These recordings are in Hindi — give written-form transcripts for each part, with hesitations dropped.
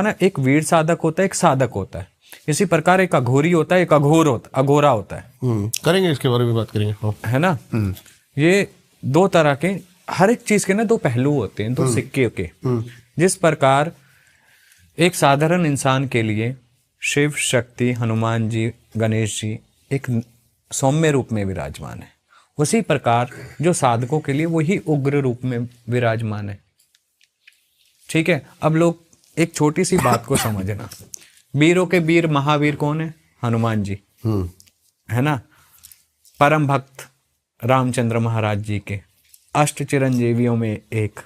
ना एक वीर साधक होता है, एक साधक होता है। इसी प्रकार एक अघोरी होता है, एक अघोरा होता है। करेंगे इसके बारे में बात करेंगे, हाँ। है ना। ये दो तरह के, हर एक चीज के ना दो पहलू होते हैं, दो सिक्के के। जिस प्रकार एक साधारण इंसान के लिए शिव, शक्ति, हनुमान जी, गणेश जी एक सौम्य रूप में विराजमान है, उसी प्रकार जो साधकों के लिए वही उग्र रूप में विराजमान है। ठीक है। अब लोग एक छोटी सी बात को समझना, वीरों के वीर महावीर कौन है? हनुमान जी, है ना। परम भक्त रामचंद्र महाराज जी के, अष्ट चिरंजीवियों में एक।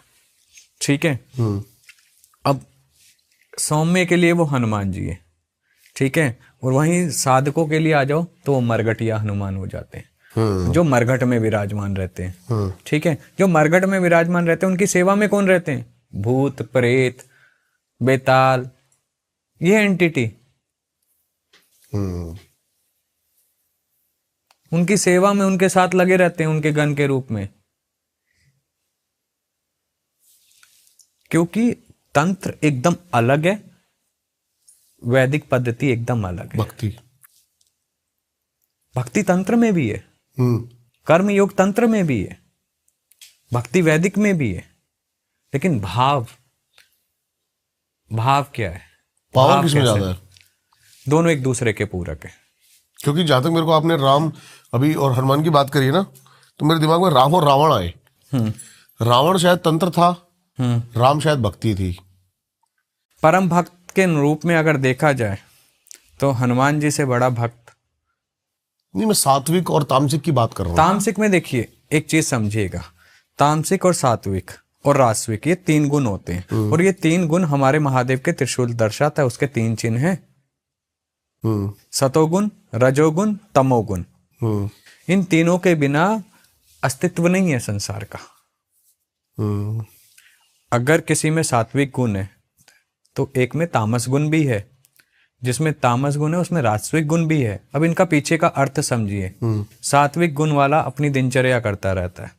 ठीक है। अब सौम्य के लिए वो हनुमान जी है, ठीक है। और वहीं साधकों के लिए आ जाओ तो वो मरघटिया हनुमान हो जाते हैं, जो मरघट में विराजमान रहते हैं। ठीक है। जो मरघट में विराजमान रहते हैं उनकी सेवा में कौन रहते हैं? भूत, प्रेत, बेताल, ये एंटिटी उनकी सेवा में उनके साथ लगे रहते हैं, उनके गण के रूप में। क्योंकि तंत्र एकदम अलग है, वैदिक पद्धति एकदम अलग है। भक्ति तंत्र में भी है, कर्म योग तंत्र में भी है, भक्ति वैदिक में भी है। लेकिन भाव क्या है? पावर किसमें ज्यादा है? दोनों एक दूसरे के पूरक है। क्योंकि जहां तक मेरे को आपने राम अभी और हनुमान की बात करी है ना, तो मेरे दिमाग में राम और रावण आए। रावण शायद तंत्र था, राम शायद भक्ति थी। परम भक्त के रूप में अगर देखा जाए तो हनुमान जी से बड़ा भक्त नहीं, मैं सात्विक और तामसिक की बात कर रहा हूँ। तामसिक में देखिए, एक चीज समझिएगा, तामसिक और सात्विक और राजस्विक, ये तीन गुण होते हैं। और ये तीन गुण हमारे महादेव के त्रिशूल दर्शाता है, उसके तीन चिन्ह हैं, सतोगुण, रजोगुण, तमोगुण। इन तीनों के बिना अस्तित्व नहीं है संसार का। अगर किसी में सात्विक गुण है तो एक में तामस गुण भी है, जिसमें तामस गुण है उसमें राजस्विक गुण भी है। अब इनका पीछे का अर्थ समझिए। सात्विक गुण वाला अपनी दिनचर्या करता रहता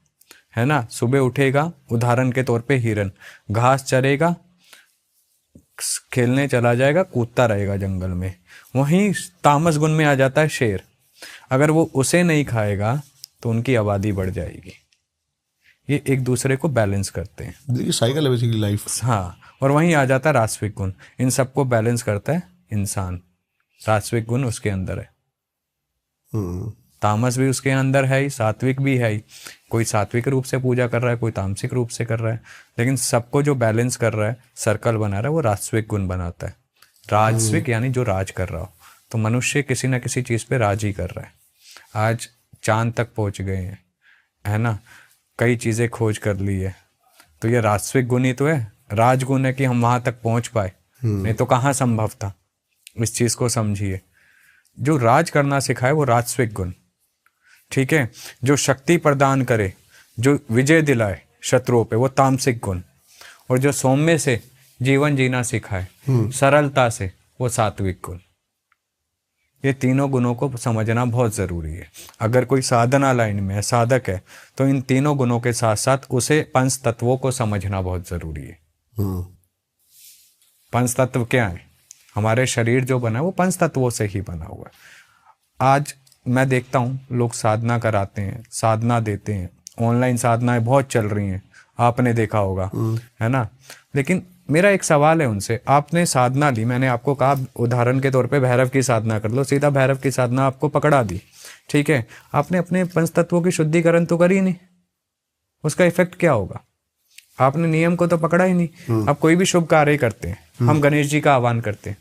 है ना। सुबह उठेगा, उदाहरण के तौर पे हिरन, घास चरेगा, खेलने चला जाएगा, कूदता रहेगा जंगल में। वहीं तामस गुण में आ जाता है शेर, अगर वो उसे नहीं खाएगा तो उनकी आबादी बढ़ जाएगी। ये एक दूसरे को बैलेंस करते हैं, देखिए साइकिल है बेसिकली लाइफ। हाँ। और वहीं आ जाता है राजस्विक गुण, इन सबको बैलेंस करता है इंसान। राजस्विक गुण उसके अंदर है, तामस भी उसके अंदर है ही, सात्विक भी है ही। कोई सात्विक रूप से पूजा कर रहा है, कोई तामसिक रूप से कर रहा है, लेकिन सबको जो बैलेंस कर रहा है, सर्कल बना रहा है, वो राजस्विक गुण बनाता है। राजस्विक यानी जो राज कर रहा हो। तो मनुष्य किसी ना किसी चीज पे राज ही कर रहा है। आज चांद तक पहुंच गए हैं, है ना, कई चीजें खोज कर ली है, तो ये राजस्विक गुण ही तो है, राजगुण है कि हम वहां तक पहुंच पाए, नहीं तो कहाँ संभव था। इस चीज को समझिए, जो राज करना सिखाए वो राजस्विक गुण, ठीक है। जो शक्ति प्रदान करे, जो विजय दिलाए शत्रुओं पे, वो तामसिक गुण। और जो सौम्य से जीवन जीना सिखाए, सरलता से, वो सात्विक गुण। ये तीनों गुणों को समझना बहुत जरूरी है। अगर कोई साधना लाइन में है, साधक है, तो इन तीनों गुणों के साथ साथ उसे पंच तत्वों को समझना बहुत जरूरी है। पंच तत्व क्या है? हमारे शरीर जो बना है वो पंच तत्वों से ही बना हुआ है। आज मैं देखता हूँ लोग साधना कराते हैं, साधना देते हैं, ऑनलाइन साधनाएं बहुत चल रही हैं, आपने देखा होगा, है ना। लेकिन मेरा एक सवाल है उनसे, आपने साधना ली, मैंने आपको कहा उदाहरण के तौर पे भैरव की साधना कर लो, सीधा भैरव की साधना आपको पकड़ा दी, ठीक है। आपने अपने पंच तत्वों की शुद्धिकरण तो करी नहीं, उसका इफेक्ट क्या होगा? आपने नियम को तो पकड़ा ही नहीं। अब कोई भी शुभ कार्य करते हैं, हम गणेश जी का आह्वान करते हैं,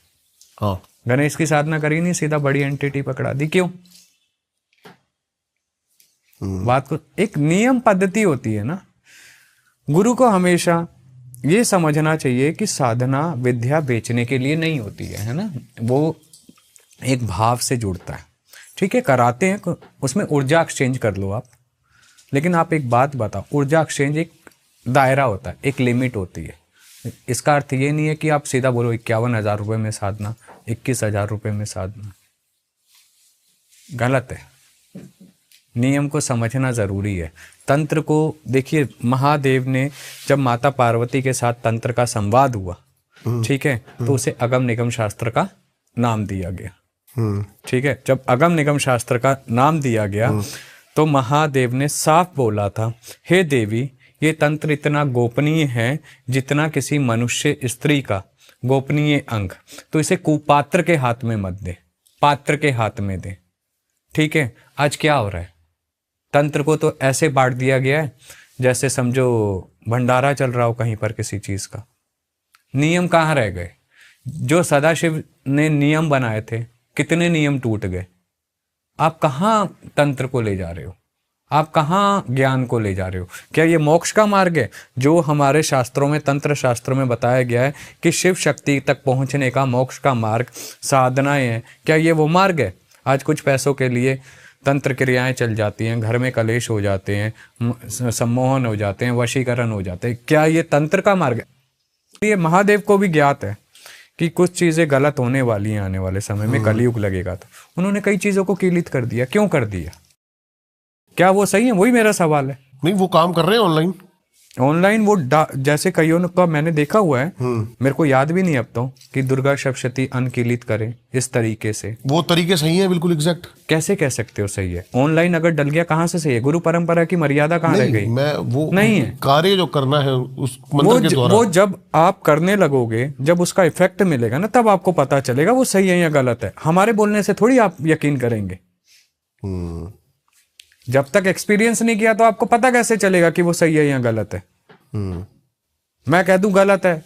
गणेश की साधना करी नहीं, सीधा बड़ी एंटिटी पकड़ा दी, क्यों? बात को एक नियम पद्धति होती है ना। गुरु को हमेशा ये समझना चाहिए कि साधना विद्या बेचने के लिए नहीं होती है ना। वो एक भाव से जुड़ता है, ठीक है। कराते हैं, उसमें ऊर्जा एक्सचेंज कर लो आप। लेकिन आप एक बात बताओ, ऊर्जा एक्सचेंज एक दायरा होता है, एक लिमिट होती है। इसका अर्थ ये नहीं है कि आप सीधा बोलो 51,000 रुपये में साधना, 21,000 रुपये में साधना, गलत है। नियम को समझना जरूरी है। तंत्र को देखिए, महादेव ने जब माता पार्वती के साथ तंत्र का संवाद हुआ ठीक है, तो उसे अगम निगम शास्त्र का नाम दिया गया। ठीक है, जब अगम निगम शास्त्र का नाम दिया गया तो महादेव ने साफ बोला था, हे देवी, ये तंत्र इतना गोपनीय है जितना किसी मनुष्य स्त्री का गोपनीय अंग, तो इसे कुपात्र के हाथ में मत दे, पात्र के हाथ में दे। ठीक है, आज क्या हो रहा है, तंत्र को तो ऐसे बांट दिया गया है जैसे समझो भंडारा चल रहा हो कहीं पर किसी चीज का। नियम कहाँ रह गए? जो सदाशिव ने नियम बनाए थे, कितने नियम टूट गए। आप कहाँ तंत्र को ले जा रहे हो? आप कहाँ ज्ञान को ले जा रहे हो? क्या ये मोक्ष का मार्ग है जो हमारे शास्त्रों में, तंत्र शास्त्रों में बताया गया है कि शिव शक्ति तक पहुंचने का मोक्ष का मार्ग साधनाएं हैं, क्या ये वो मार्ग है? आज कुछ पैसों के लिए तंत्र क्रियाएं चल जाती हैं, घर में कलेश हो जाते हैं, सम्मोहन हो जाते हैं, वशीकरण हो जाते हैं, क्या ये तंत्र का मार्ग है? ये महादेव को भी ज्ञात है कि कुछ चीजें गलत होने वाली हैं, आने वाले समय में कलयुग लगेगा, तो उन्होंने कई चीजों को कीलित कर दिया। क्यों कर दिया? क्या वो सही है? वही मेरा सवाल है। नहीं, वो काम कर रहे हैं ऑनलाइन। ऑनलाइन वो जैसे कईयों का मैंने देखा हुआ है, मेरे को याद भी नहीं अब तो, कि दुर्गा सप्तशती अनकीलित करें इस तरीके से। वो तरीके सही है, बिल्कुल एग्जैक्ट। कैसे कह सकते हो सही है? ऑनलाइन अगर डल गया कहाँ से सही है? गुरु परंपरा की मर्यादा कहाँ रह गई? मैं वो नहीं है। कार्य जो करना है उस मंत्र के द्वारा, वो जब आप करने लगोगे, जब उसका इफेक्ट मिलेगा ना, तब आपको पता चलेगा वो सही है या गलत है। हमारे बोलने से थोड़ी आप यकीन करेंगे। जब तक एक्सपीरियंस नहीं किया तो आपको पता कैसे चलेगा कि वो सही है या गलत है? मैं कह दूं गलत है,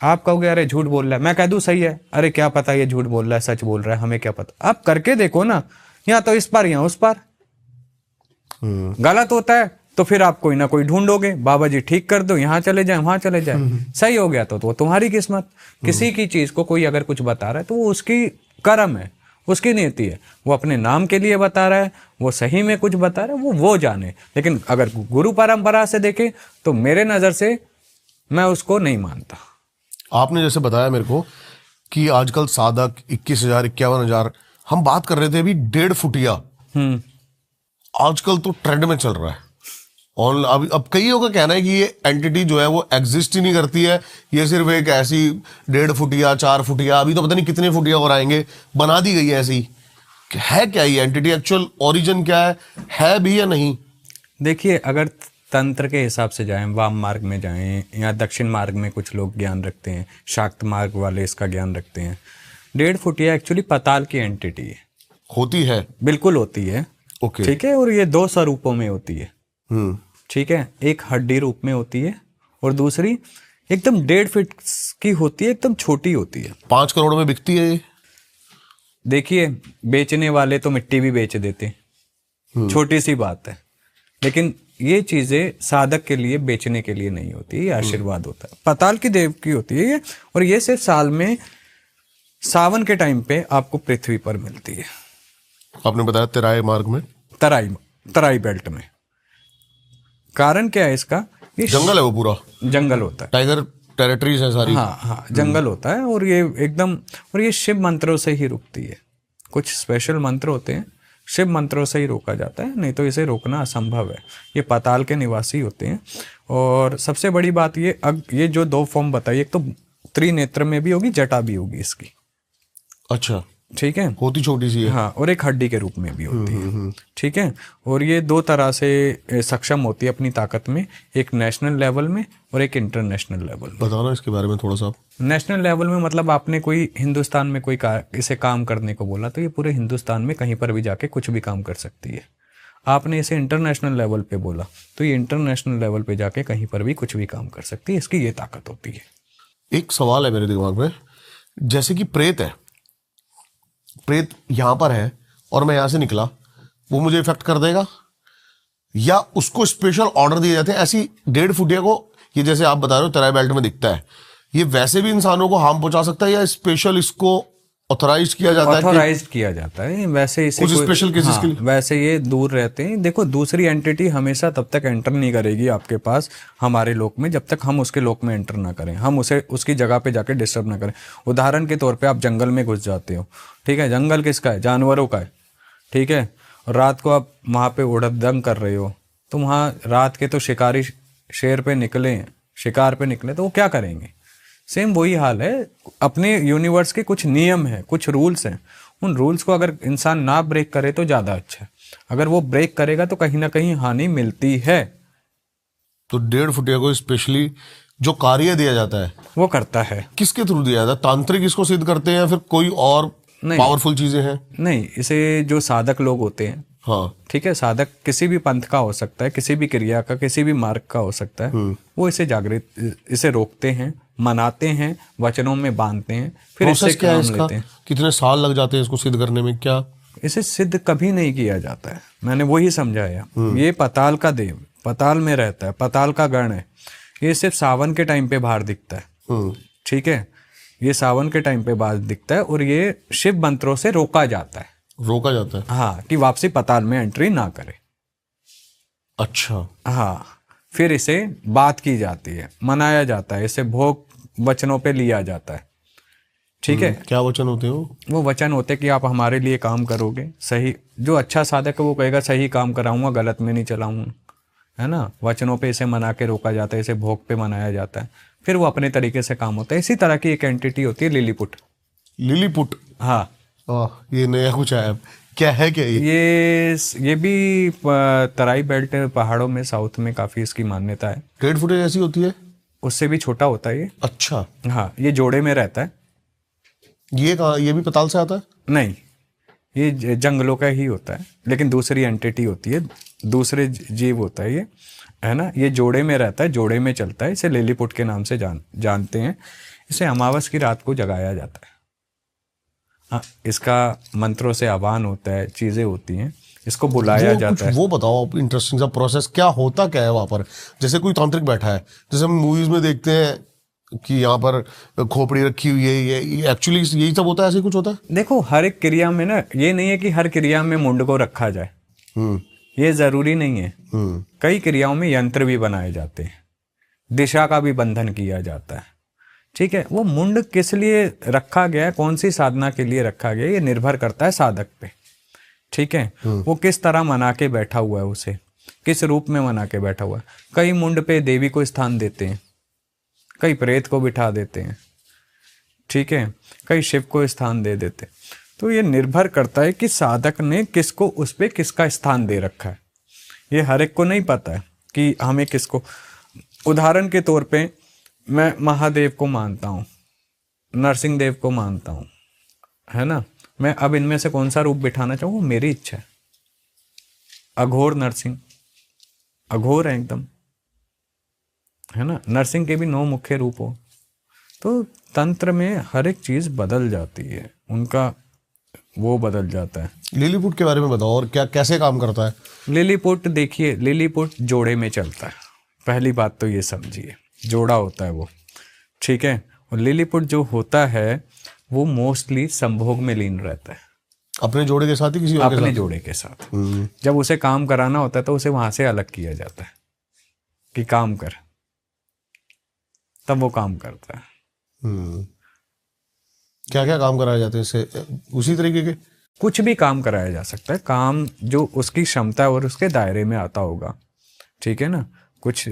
आप कहोगे अरे झूठ बोल रहा है, मैं कह दूं सही है, अरे क्या पता ये झूठ बोल रहा है सच बोल रहा है, हमें क्या पता। आप करके देखो ना, या तो इस पार या उस पार। गलत होता है तो फिर आप कोई ना कोई ढूंढोगे, बाबा जी ठीक कर दो, यहाँ चले जाए वहां चले जाए। सही हो गया तो वो तुम्हारी किस्मत। किसी की चीज को कोई अगर कुछ बता रहा है तो वो उसकी कर्म है, उसकी नीति है। वो अपने नाम के लिए बता रहा है, वो सही में कुछ बता रहा है, वो जाने। लेकिन अगर गुरु परंपरा से देखे तो मेरे नजर से मैं उसको नहीं मानता। आपने जैसे बताया मेरे को कि आजकल साधक 21,000 51,000, हम बात कर रहे थे अभी 1.5 फुटिया, आजकल तो ट्रेंड में चल रहा है। और अब कईयों का कहना है कि ये एंटिटी जो है वो एग्जिस्ट ही नहीं करती है, ये सिर्फ एक ऐसी 1.5 फुटिया 4 फुटिया, अभी तो पता नहीं कितने फुटिया और आएंगे, बना दी गई है ऐसी। है क्या ये एंटिटी? एक्चुअल ओरिजिन क्या है भी या नहीं? देखिए, अगर तंत्र के हिसाब से जाएं, वाम मार्ग में जाएं या दक्षिण मार्ग में कुछ लोग ज्ञान रखते हैं, शाक्त मार्ग वाले इसका ज्ञान रखते हैं। 1.5 फुटिया एक्चुअली पाताल की एंटिटी है। होती है? बिल्कुल होती है। ओके, ठीक है। और ये 2 स्वरूपों में होती है। ठीक है, एक हड्डी रूप में होती है और दूसरी एकदम 1.5 फीट की होती है, एकदम छोटी होती है। 5 करोड़ में बिकती है ये? देखिए, बेचने वाले तो मिट्टी भी बेच देते, छोटी सी बात है। लेकिन ये चीजें साधक के लिए बेचने के लिए नहीं होती, ये आशीर्वाद होता है, पाताल की देव की होती है ये। और ये सिर्फ साल में सावन के टाइम पे आपको पृथ्वी पर मिलती है। आपने बताया तराई मार्ग में, तराई बेल्ट में। कारण क्या है इसका? ये जंगल है, वो पूरा जंगल होता है, टाइगर टेरिटरीज है सारी। हाँ, जंगल होता है। और ये एकदम, और ये शिव मंत्रों से ही रुकती है। कुछ स्पेशल मंत्र होते हैं, शिव मंत्रों से ही रोका जाता है, नहीं तो इसे रोकना असंभव है। ये पाताल के निवासी होते हैं। और सबसे बड़ी बात ये जो 2 फॉर्म बताई, एक तो त्रिनेत्र में भी होगी, जटा भी होगी इसकी। अच्छा, ठीक है, होती छोटी सी है। हाँ, और एक हड्डी के रूप में भी होती है। ठीक है, और ये 2 तरह से सक्षम होती है अपनी ताकत में, एक नेशनल लेवल में और एक इंटरनेशनल लेवल में। बताना इसके बारे में थोड़ा सा। नेशनल लेवल में मतलब आपने कोई हिंदुस्तान में कोई इसे काम करने को बोला तो ये पूरे हिंदुस्तान में कहीं पर भी जाके कुछ भी काम कर सकती है। आपने इसे इंटरनेशनल लेवल पे बोला तो ये इंटरनेशनल लेवल पे जाके कहीं पर भी कुछ भी काम कर सकती है। इसकी ये ताकत होती है। एक सवाल है मेरे दिमाग में, जैसे कि प्रेत है, प्रेत यहां पर है और मैं यहां से निकला, वो मुझे इफेक्ट कर देगा या उसको स्पेशल ऑर्डर दिए जाते हैं? ऐसी 1.5 फुटिया को, ये जैसे आप बता रहे हो तराई बेल्ट में दिखता है, ये वैसे भी इंसानों को हार्म पहुंचा सकता है या स्पेशल इसको ऑथराइज किया जाता है? ऑथराइज किया जाता है वैसे इसे कुछ स्पेशल केसेस के लिए। वैसे ये दूर रहते हैं। देखो, दूसरी एंटिटी हमेशा तब तक एंटर नहीं करेगी आपके पास हमारे लोक में जब तक हम उसके लोक में एंटर ना करें, हम उसे उसकी जगह पे जाके डिस्टर्ब ना करें। उदाहरण के तौर पे आप जंगल में घुस जाते हो, ठीक है, जंगल किसका है? जानवरों का है, ठीक है, और रात को आप वहाँ पे उड़दंग कर रहे हो, तो वहाँ रात के तो शिकारी शेर पे निकले, शिकार पे निकले, तो वो क्या करेंगे? सेम वही हाल है। अपने यूनिवर्स के कुछ नियम हैं, कुछ रूल्स हैं, उन रूल्स को अगर इंसान ना ब्रेक करे तो ज़्यादा अच्छा है। अगर वो ब्रेक करेगा तो कहीं ना कहीं हानि मिलती है। तो 1.5 फुटिया को स्पेशली जो कार्य दिया जाता है वो करता है। किसके थ्रू दिया जाता है? तांत्रिक इसको सिद्ध करते हैं या फिर कोई और नहीं। पावरफुल चीजें हैं? नहीं, इसे जो साधक लोग होते हैं, हाँ। ठीक है, साधक किसी भी पंथ का हो सकता है, किसी भी क्रिया का, किसी भी मार्ग का हो सकता है, वो इसे जागृत, इसे रोकते हैं, मनाते हैं, वचनों में बांधते हैं, फिर इससे प्रोसेस क्या है काम इसका? लेते हैं। कितने साल लग जाते हैं इसको सिद्ध करने में? क्या इसे सिद्ध कभी नहीं किया जाता है, मैंने वही समझाया। ये पताल का देव, पताल में रहता है, पताल का गण है। ये सिर्फ सावन के टाइम पे बाहर दिखता है, ठीक है, ये सावन के टाइम पे बाहर दिखता है, और ये शिव मंत्रों से रोका जाता है। रोका जाता है? हाँ, कि वापसी पताल में एंट्री ना करे। अच्छा। हाँ, फिर इसे बात की जाती है, मनाया जाता है, इसे भोग वचनों पे लिया जाता है, ठीक है। क्या वचन होते हैं वो वचन होते कि आप हमारे लिए काम करोगे, सही, जो अच्छा साधक है वो कहेगा सही काम कराऊंगा, गलत में नहीं चलाऊंगा, है ना। वचनों पे इसे मना के रोका जाता है, इसे भोग पे मनाया जाता है, फिर वो अपने तरीके से काम होता है। इसी तरह की एक एंटिटी होती है लिलीपुट। लिलीपुट? हाँ, ये नया कुछ आया। क्या है क्या ये भी तराई बेल्ट पहाड़ों में, साउथ में काफी इसकी मान्यता है। 1.5 फुट ऐसी होती है? उससे भी छोटा होता है ये। अच्छा। हाँ, ये जोड़े में रहता है। ये भी पताल से आता है? नहीं, ये जंगलों का ही होता है, लेकिन दूसरी एंटिटी होती है, दूसरे जीव होता है ये, है ना। ये जोड़े में रहता है, जोड़े में चलता है, इसे लिलीपुट के नाम से जानते हैं। इसे अमावस की रात को जगाया जाता है। हाँ, इसका मंत्रों से आह्वान होता है, चीजें होती हैं, इसको बुलाया जाता है। वो बताओ इंटरेस्टिंग सा प्रोसेस, क्या होता क्या है वहां पर? जैसे कोई तांत्रिक बैठा है, जैसे हम मूवीज में देखते हैं कि यहाँ पर खोपड़ी रखी हुई है, ये एक्चुअली यही सब होता है? ऐसे कुछ होता है? देखो, हर एक क्रिया में ना, ये नहीं है कि हर क्रिया में मुंड को रखा जाए, ये जरूरी नहीं है। कई क्रियाओं में यंत्र भी बनाए जाते हैं, दिशा का भी बंधन किया जाता है, ठीक है। वो मुंड किस लिए रखा गया है, कौन सी साधना के लिए रखा गया है, ये निर्भर करता है साधक पे, ठीक है। वो किस तरह मना के बैठा हुआ है, उसे किस रूप में मना के बैठा हुआ है। कई मुंड पे देवी को स्थान देते हैं, कई प्रेत को बिठा देते हैं, ठीक है, कई शिव को स्थान दे देते हैं। तो ये निर्भर करता है कि साधक ने किसको उस पे किसका स्थान दे रखा है। ये हर एक को नहीं पता है कि हमें किसको। उदाहरण के तौर पे मैं महादेव को मानता हूँ, नरसिंह देव को मानता हूँ, है ना। मैं अब इनमें से कौन सा रूप बिठाना चाहूँ, वो मेरी इच्छा है। अघोर नरसिंह, अघोर है एकदम, है ना। नरसिंह के भी 9 मुख्य रूप हो। तो तंत्र में हर एक चीज बदल जाती है, उनका वो बदल जाता है। लिलीपुट के बारे में बताओ, और क्या कैसे काम करता है? लिलीपुट, देखिए, लिलीपुट जोड़े में चलता है, पहली बात तो ये समझिए, जोड़ा होता है वो, ठीक है। और लिलीपुट जो होता है वो मोस्टली संभोग में लीन रहता है, अपने जोड़े के साथ ही किसी और के अपने साथ? जोड़े के साथ। जब उसे काम कराना होता है तो उसे वहां से अलग किया जाता है कि काम कर, तब वो काम करता है। क्या क्या काम कराए जाते हैं इससे? उसी तरीके के कुछ भी काम कराया जा सकता है, काम जो उसकी क्षमता और उसके दायरे में आता होगा, ठीक है ना। कुछ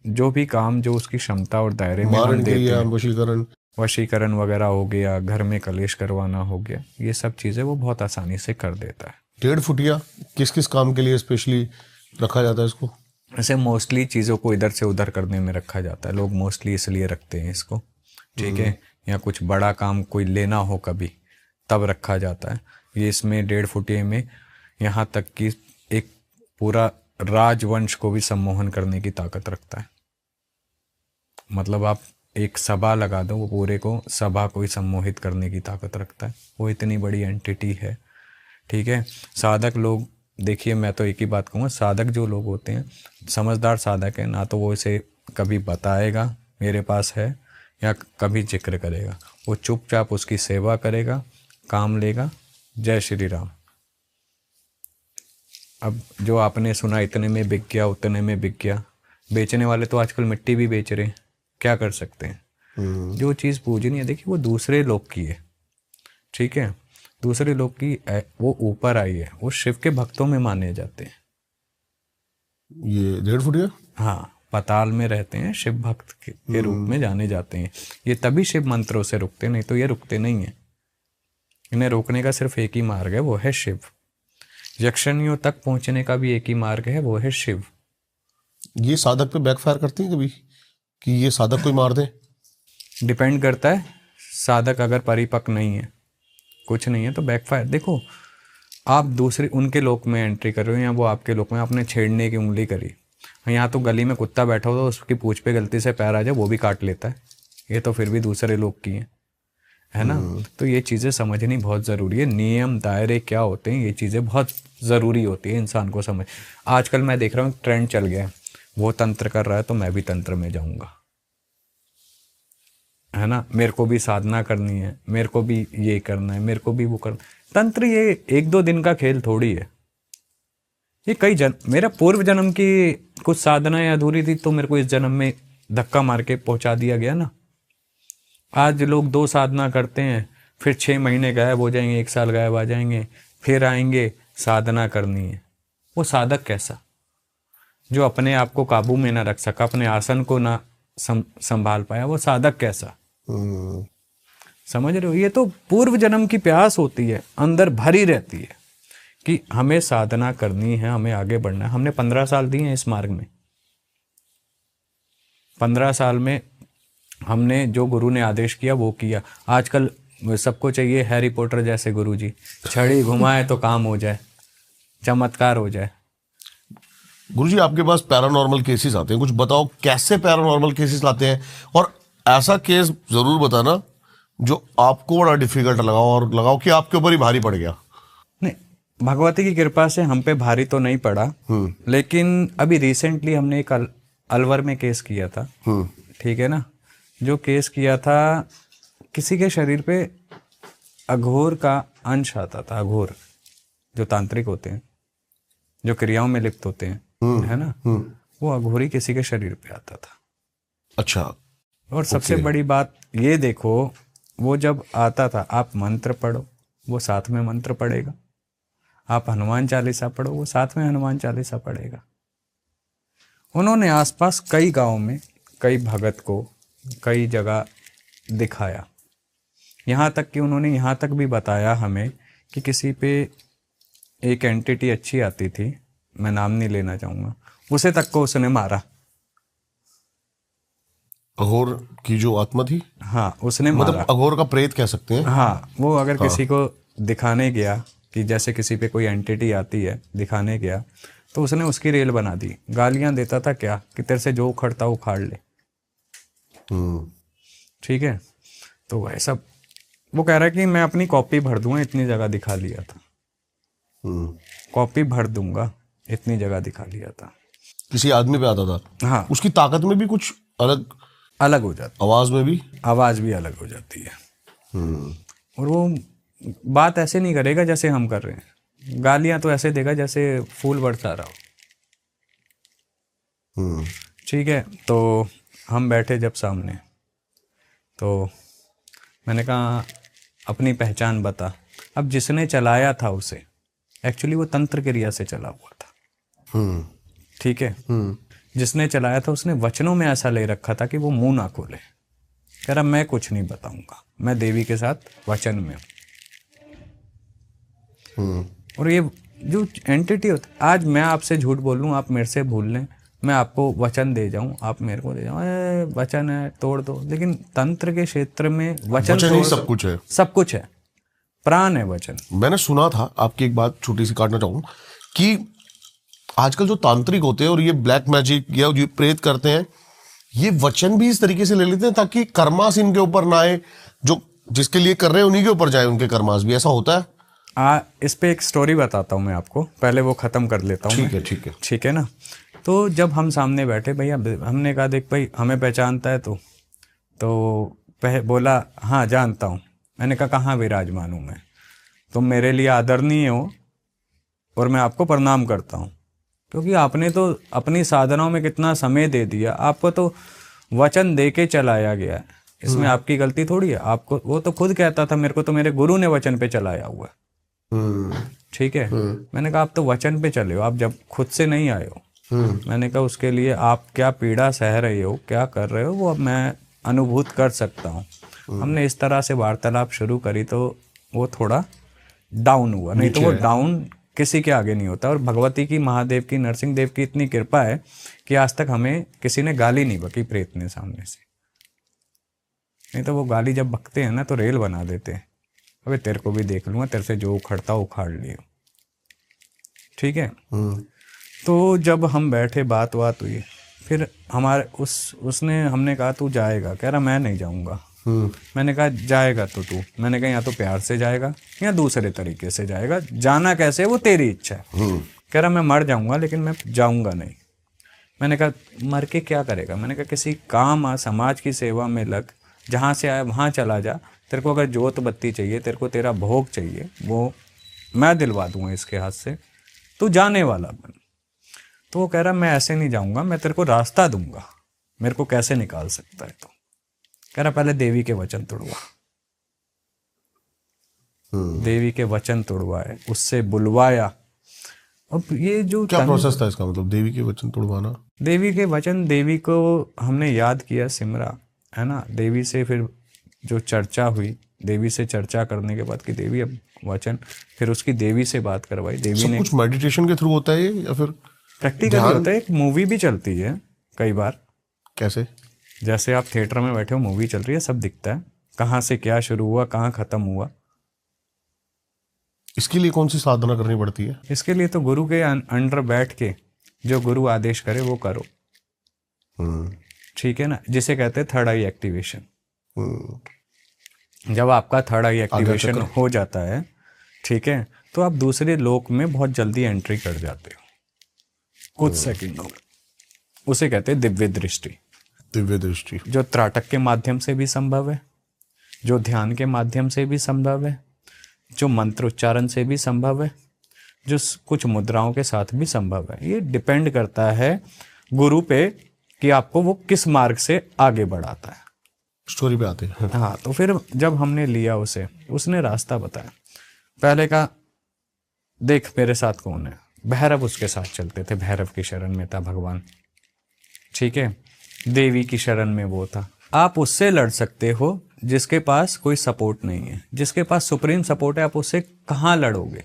जो भी काम जो उसकी क्षमता और दायरे में हम देते हैं, वशीकरण वगैरह हो गया, घर में कलेश करवाना हो गया, ये सब चीजें वो बहुत आसानी से कर देता है। 1.5 फुटिया किस किस काम के लिए स्पेशली रखा जाता है इसको? ऐसे मोस्टली चीज़ों को इधर से उधर करने में रखा जाता है, लोग मोस्टली इसलिए रखते हैं इसको, ठीक है। या कुछ बड़ा काम कोई लेना हो कभी, तब रखा जाता है ये। इसमें 1.5 फुटिये में यहाँ तक कि एक पूरा राजवंश को भी सम्मोहन करने की ताकत रखता है। मतलब आप एक सभा लगा दो, वो पूरे को, सभा को ही सम्मोहित करने की ताकत रखता है, वो इतनी बड़ी एंटिटी है, ठीक है। साधक लोग, देखिए मैं तो एक ही बात कहूँगा, साधक जो लोग होते हैं, समझदार साधक है ना, तो वो इसे कभी बताएगा मेरे पास है, या कभी जिक्र करेगा, वो चुपचाप उसकी सेवा करेगा, काम लेगा। जय श्री राम। अब जो आपने सुना इतने में बिक गया, उतने में बिक गया, बेचने वाले तो आजकल मिट्टी भी बेच रहे हैं, क्या कर सकते हैं। जो चीज़ पूजनी है, देखिए वो दूसरे लोग की है, ठीक है, दूसरे लोग की, वो ऊपर आई है, वो शिव के भक्तों में माने जाते हैं। ये 1.5 फुटिया? हाँ, पाताल में रहते हैं, शिव भक्त के रूप में जाने जाते हैं। ये तभी शिव मंत्रों से रुकते, नहीं तो ये रुकते नहीं है। इन्हें रोकने का सिर्फ एक ही मार्ग है, वो है शिव। यक्षिणियों तक पहुंचने का भी एक ही मार्ग है, वो है शिव। ये साधक पे बैकफायर करती है कभी कि ये साधक कोई मार दे? डिपेंड करता है, साधक अगर परिपक्व नहीं है, कुछ नहीं है, तो बैकफायर। देखो, आप दूसरे उनके लोक में एंट्री कर रहे हो या वो आपके लोक में, आपने छेड़ने की उंगली करी। यहाँ तो गली में कुत्ता बैठा हो तो उसकी पूंछ पे गलती से पैर आ जाए, वो भी काट लेता है। ये तो फिर भी दूसरे लोग की है ना। तो ये चीज़ें समझनी बहुत ज़रूरी है। नियम दायरे क्या होते हैं, ये चीज़ें बहुत ज़रूरी होती है इंसान को समझ। आजकल मैं देख रहा हूँ ट्रेंड चल गया है, वो तंत्र कर रहा है तो मैं भी तंत्र में जाऊँगा, है ना। मेरे को भी साधना करनी है, मेरे को भी ये करना है, मेरे को भी वो करना। तंत्र ये 1-2 दिन का खेल थोड़ी है। ये कई मेरा पूर्व जन्म की कुछ साधनाएं अधूरी थी तो मेरे को इस जन्म में धक्का मार के पहुंचा दिया गया ना। आज लोग 2 साधना करते हैं, फिर 6 महीने गायब हो जाएंगे, 1 साल गायब आ जाएंगे, फिर आएंगे, साधना करनी है। वो साधक कैसा, जो अपने आप को काबू में ना रख सका, अपने आसन को ना संभाल पाया, वो साधक कैसा? समझ रहे हो? ये तो पूर्व जन्म की प्यास होती है, अंदर भरी रहती है कि हमें साधना करनी है, हमें आगे बढ़ना है। हमने 15 साल दिए हैं इस मार्ग में। 15 साल में हमने जो गुरु ने आदेश किया वो किया। आजकल सबको चाहिए हैरी पॉटर जैसे गुरुजी, छड़ी घुमाए तो काम हो जाए, चमत्कार हो जाए। गुरुजी आपके पास पैरानॉर्मल केसेस आते हैं, कुछ बताओ कैसे पैरानॉर्मल केसेस लाते हैं, और ऐसा केस जरूर बताना जो आपको बड़ा डिफिकल्ट लगा और लगाओ कि आपके ऊपर ही भारी पड़ गया। नहीं, भगवती की कृपा से हम पे भारी तो नहीं पड़ा, लेकिन अभी रिसेंटली हमने एक अलवर में केस किया था, ठीक है ना। जो केस किया था, किसी के शरीर पे अघोर का अंश आता था। अघोर जो तांत्रिक होते हैं, जो क्रियाओं में लिप्त होते हैं, है ना, वो अघोरी किसी के शरीर पे आता था। अच्छा। और सबसे बड़ी बात ये देखो, वो जब आता था, आप मंत्र पढ़ो, वो साथ में मंत्र पढ़ेगा। आप हनुमान चालीसा पढ़ो, वो साथ में हनुमान चालीसा पढ़ेगा। उन्होंने आसपास कई गांव में कई भगत को कई जगह दिखाया, यहाँ तक कि उन्होंने यहाँ तक भी बताया हमें कि किसी पे एक एंटिटी अच्छी आती थी, मैं नाम नहीं लेना चाहूँगा, उसे तक को उसने मारा। अघोर की जो आत्मा थी? हाँ, उसने मारा। मतलब अघोर का प्रेत कह सकते हैं। हाँ, वो अगर किसी को दिखाने गया, कि जैसे किसी पे कोई एंटिटी आती है, दिखाने गया, तो उसने उसकी रेल बना दी। गालियां देता था क्या, कि तेरे से जो उखड़ता उखाड़ ले। ठीक है। तो ऐसा वो कह रहा है कि मैं अपनी कॉपी भर दूंगा, इतनी जगह दिखा लिया था। कॉपी भर दूंगा, इतनी जगह दिखा लिया था। किसी आदमी पे आता था? हाँ। उसकी ताकत में भी कुछ अलग हो जाती, आवाज भी अलग हो जाती है। और वो बात ऐसे नहीं करेगा जैसे हम कर रहे हैं, गालियां तो ऐसे देगा जैसे फूल बरसा रहा हो। ठीक है। तो हम बैठे जब सामने, तो मैंने कहा अपनी पहचान बता। अब जिसने चलाया था उसे, एक्चुअली वो तंत्र क्रिया से चला हुआ था, ठीक है। जिसने चलाया था उसने वचनों में ऐसा ले रखा था कि वो मुंह ना खोले। कह रहा मैं कुछ नहीं बताऊंगा, मैं देवी के साथ वचन में हूं। और ये जो एंटिटी होता, आज मैं आपसे झूठ बोल लूं, आप मेरे से भूल लें, मैं आपको वचन दे जाऊं, आप मेरे को दे जाओ, वचन है तोड़ दो। लेकिन तंत्र के क्षेत्र में वचन ही सब कुछ है, सब कुछ है, प्राण है वचन। मैंने सुना था, आपकी एक बात छोटी सी काटना चाहूँ, कि आजकल जो तांत्रिक होते हैं और ये ब्लैक मैजिक या जो प्रेत करते हैं, ये वचन भी इस तरीके से ले लेते हैं ताकि कर्मास इनके ऊपर ना आए, जो जिसके लिए कर रहे हैं उन्हीं के ऊपर जाए उनके कर्मास भी। ऐसा होता है? इस पे एक स्टोरी बताता हूँ मैं आपको, पहले वो खत्म कर लेता हूँ। ठीक है ना। तो जब हम सामने बैठे, भैया हमने कहा देख भाई हमें पहचानता है तो बोला हाँ जानता हूँ। मैंने कहा कहाँ विराजमान हूँ मैं, तुम मेरे लिए आदरणीय हो और मैं आपको प्रणाम करता हूँ, क्योंकि आपने तो अपनी साधनाओं में कितना समय दे दिया, आपको तो वचन दे के चलाया गया है, इसमें आपकी गलती थोड़ी है। आपको, वो तो खुद कहता था मेरे को तो मेरे गुरु ने वचन पे चलाया हुआ है। ठीक है। मैंने कहा आप तो वचन पे चले हो, आप जब खुद से नहीं आए हो। मैंने कहा उसके लिए आप क्या पीड़ा सह रहे हो, क्या कर रहे हो, वो अब मैं अनुभूत कर सकता हूँ। हमने इस तरह से वार्तालाप शुरू करी तो वो थोड़ा डाउन हुआ, नहीं तो वो डाउन किसी के आगे नहीं होता। और भगवती की, महादेव की, नरसिंह देव की इतनी कृपा है कि आज तक हमें किसी ने गाली नहीं बकी प्रेत ने सामने से। नहीं तो वो गाली जब बकते हैं ना तो रेल बना देते हैं, अबे तेरे को भी देख लूंगा, तेरे से जो उखड़ता उखाड़ लियो, ठीक है। तो जब हम बैठे, बात हुई, फिर हमारे उसने, हमने कहा तू जाएगा, कह रहा मैं नहीं जाऊंगा। मैंने कहा जाएगा तो तू, मैंने कहा या तो प्यार से जाएगा या दूसरे तरीके से जाएगा, जाना कैसे वो तेरी इच्छा है। कह रहा मैं मर जाऊंगा लेकिन मैं जाऊंगा नहीं। मैंने कहा मर के क्या करेगा, मैंने कहा किसी काम, समाज की सेवा में लग, जहाँ से आया वहाँ चला जा, तेरे को अगर जोत बत्ती चाहिए, तेरे को तेरा भोग चाहिए, वो मैं दिलवा दूंगा इसके हाथ से, तू जाने वाला बन। तो वो कह रहा मैं ऐसे नहीं जाऊंगा, मैं तेरे को रास्ता दूंगा, मेरे को कैसे निकाल सकता है। तो कह रहा पहले देवी के वचन तोड़वा। देवी के वचन तोड़वाए, उससे बुलवाया। अब ये जो क्या प्रोसेस था इसका, मतलब देवी के वचन तोड़वाना? देवी के वचन, देवी को हमने याद किया, सिमरा, है ना। देवी से फिर जो चर्चा हुई, देवी से चर्चा करने के बाद कि देवी अब वचन, फिर उसकी देवी से बात करवाई। देवी ने कुछ मेडिटेशन के थ्रू होता है ये या फिर प्रैक्टिकली होता है? एक मूवी भी चलती है कई बार। कैसे? जैसे आप थिएटर में बैठे हो, मूवी चल रही है, सब दिखता है, कहाँ से क्या शुरू हुआ, कहाँ खत्म हुआ। इसके लिए कौन सी साधना करनी पड़ती है? इसके लिए तो गुरु के अंडर बैठ के जो गुरु आदेश करे वो करो, ठीक है ना, जिसे कहते हैं थर्ड आई एक्टिवेशन। जब आपका थर्ड आई एक्टिवेशन हो जाता है, ठीक है, तो आप दूसरे लोक में बहुत जल्दी एंट्री कर जाते हो, कुछ सेकंडों में। उसे कहते हैं दिव्य दृष्टि। दिव्य दृष्टि जो त्राटक के माध्यम से भी संभव है, जो ध्यान के माध्यम से भी संभव है, जो मंत्रोच्चारण से भी संभव है, जो कुछ मुद्राओं के साथ भी संभव है। ये डिपेंड करता है गुरु पे कि आपको वो किस मार्ग से आगे बढ़ाता है। स्टोरी पे आते हैं। हाँ, तो फिर जब हमने लिया उसे, उसने रास्ता बताया। पहले का देख मेरे साथ कौन है, भैरव उसके साथ चलते थे, भैरव की शरण में था भगवान, ठीक है। देवी की शरण में वो था। आप उससे लड़ सकते हो जिसके पास कोई सपोर्ट नहीं है। जिसके पास सुप्रीम सपोर्ट है, आप उससे कहाँ लड़ोगे,